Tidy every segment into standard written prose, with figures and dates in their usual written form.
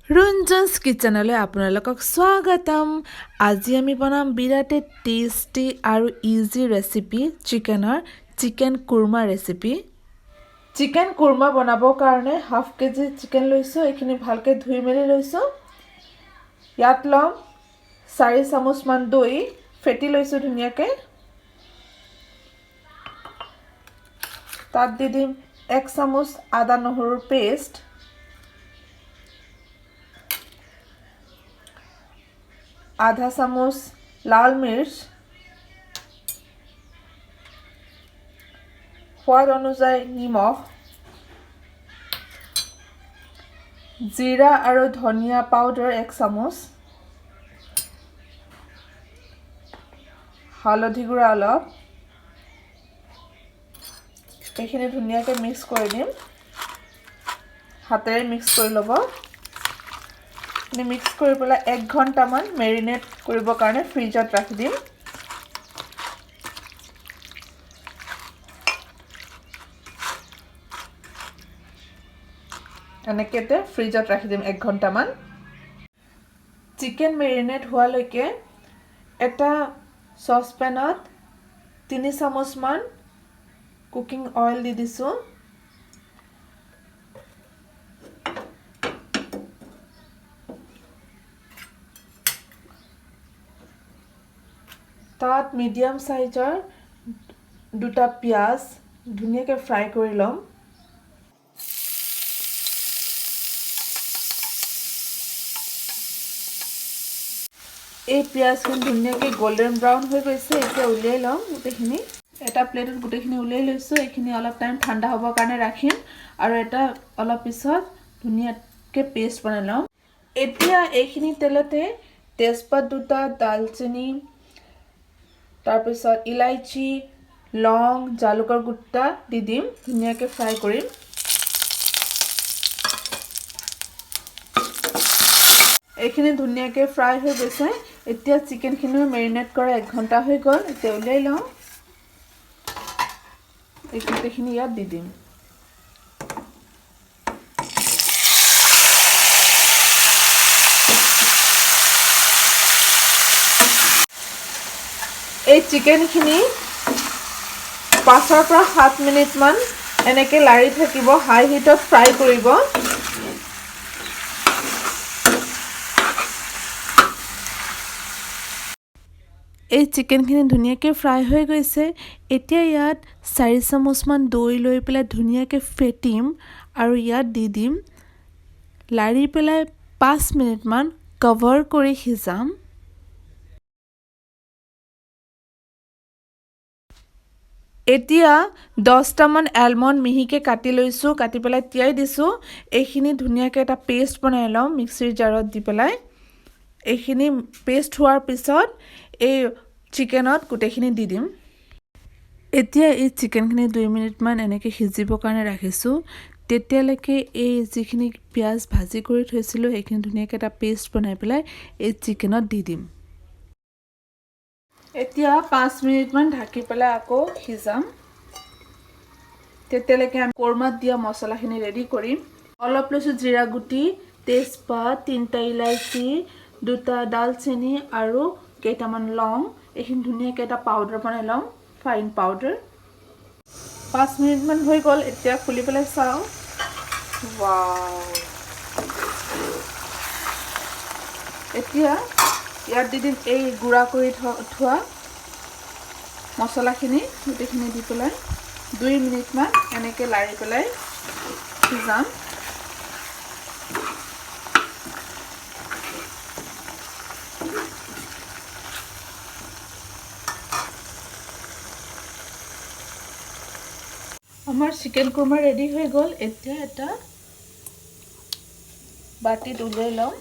Runjans কিচেনলৈ আপোনালোকক স্বাগতম। আজি আমি বনাম বিৰাটে টেষ্টি আৰু easy recipe chicken korma recipe. Chicken korma বনাবৰ কাৰণে হাফ কেজি চিকেন লৈছোঁ। এইখিনি ভালকৈ ধুই মেলি লৈছোঁ। ইয়াত ল'ম 4 চামুচমান দৈ ফেটি লৈছোঁ ধুনীয়াকৈ। তাত দি দিম 1 চামুচ আদা নহৰুৰ পেষ্ট, आधा चामच लाल मिर्च, स्वाद अनुसार निमख, जीरा और धनिया पाउडर 1 चामच, हालधि गुड़ा अलप, এইখিনি ধুনীয়াকৈ মিক্স কৰি দিম। হাতেৰে মিক্স কৰি ল'ব। মিক্স কৰি পেলাই 1 ঘণ্টামান মেৰিনেট কৰিবৰ কাৰণে ফ্ৰিজত ৰাখি দিম। এনেকেতে ফ্ৰিজত ৰাখি দিম 1 ঘণ্টামান। চিকেন মেৰিনেট হোৱালৈকে এটা চচপেনত 3 চামুচমান কুকিং অইল দি দিছোঁ। তাত মিডিয়াম সাইজৰ 2টা পিয়াজ ধুনীয়াকৈ ফ্ৰাই কৰি ল'ম। এই পিয়াজখিনি ধুনীয়াকৈ গোল্ডেন ব্ৰাউন হৈ গৈছে। এতিয়া উলিয়াই ল'ম গোটেইখিনি। এটা প্লেটত গোটেইখিনি উলিয়াই লৈছোঁ। এইখিনি অলপ টাইম ঠাণ্ডা হ'বৰ কাৰণে ৰাখিম আৰু এটা অলপ পিছত ধুনীয়াকৈ পেষ্ট বনাই ল'ম। এতিয়া এইখিনি তেলতে তেজপাত 2টা, দালচেনি, তাৰপিছত ইলাইচি, লং, জালুকৰ গুটা দি দিম। ধুনীয়াকৈ ফ্ৰাই কৰিম। এইখিনি ধুনীয়াকৈ ফ্ৰাই হৈ গৈছে। এতিয়া চিকেনখিনিও মেৰিনেট কৰা 1 ঘণ্টা হৈ গ'ল। এতিয়া উলিয়াই লওঁ। এইখিনি ইয়াত দি দিম। এই চিকেনখিনি 5 পৰা 7 মিনিটমান এনেকৈ লাৰি থাকিব। হাই হিটত ফ্ৰাই কৰিব। এই চিকেনখিনি ধুনীয়াকৈ ফ্ৰাই হৈ গৈছে। এতিয়া ইয়াত 4 চামুচমান দৈ লৈ পেলাই ধুনীয়াকৈ ফেটিম আৰু ইয়াত দি দিম। লাৰি পেলাই 5 মিনিটমান কভাৰ কৰি সিজাম। এতিয়া 10টামান এলমণ্ড মিহিকৈ কাটি লৈছোঁ। কাটি পেলাই তিয়াই দিছোঁ। এইখিনি ধুনীয়াকৈ এটা পেষ্ট বনাই ল'ম মিক্সিৰ জাৰত দি পেলাই। এইখিনি পেষ্ট হোৱাৰ পিছত এই চিকেনত গোটেইখিনি দি দিম। এতিয়া এই চিকেনখিনি 2 মিনিটমান এনেকৈ সিজিবৰ কাৰণে ৰাখিছোঁ। তেতিয়ালৈকে এই যিখিনি পিঁয়াজ ভাজি কৰি থৈছিলোঁ সেইখিনি ধুনীয়াকৈ এটা পেষ্ট বনাই পেলাই এই চিকেনত দি দিম। এতিয়া 5 মিনিটমান ঢাকি পেলাই আকৌ সিজাম। তেতিয়ালৈকে আমি কোৰমাত দিয়া মছলাখিনি ৰেডি কৰিম। অলপ লৈছোঁ জিৰা গুটি, তেজপাত, 3টা ইলাইচি, 2টা দালচেনি আৰু কেইটামান লং। এইখিনি ধুনীয়াকৈ এটা পাউডাৰ বনাই ল'ম, ফাইন পাউডাৰ। 5 মিনিটমান হৈ গ'ল। এতিয়া খুলি পেলাই চাওঁ। ৱাও! এতিয়া ইয়াত দি দিম এই গুড়া কৰি থোৱা মছলাখিনি। গোটেইখিনি দি পেলাই 2 মিনিটমান এনেকৈ লাৰি পেলাই সিজাম। আমাৰ চিকেন কুৰমা ৰেডি হৈ গ'ল। এতিয়া এটা বাটিত উলিয়াই লওঁ।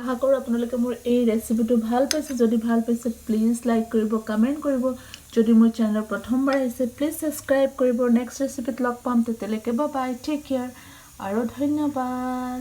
আশা কৰোঁ আপোনালোকে মোৰ এই ৰেচিপিটো ভাল পাইছে। যদি ভাল পাইছে প্লিজ লাইক কৰিব, কমেণ্ট কৰিব। যদি মোৰ চেনেলৰ প্ৰথমবাৰ আহিছে প্লিজ ছাবস্ক্ৰাইব কৰিব। নেক্সট ৰেচিপিত লগ পাম। তেতিয়ালৈকে বাই বাই, টেক কেয়াৰ আৰু ধন্যবাদ।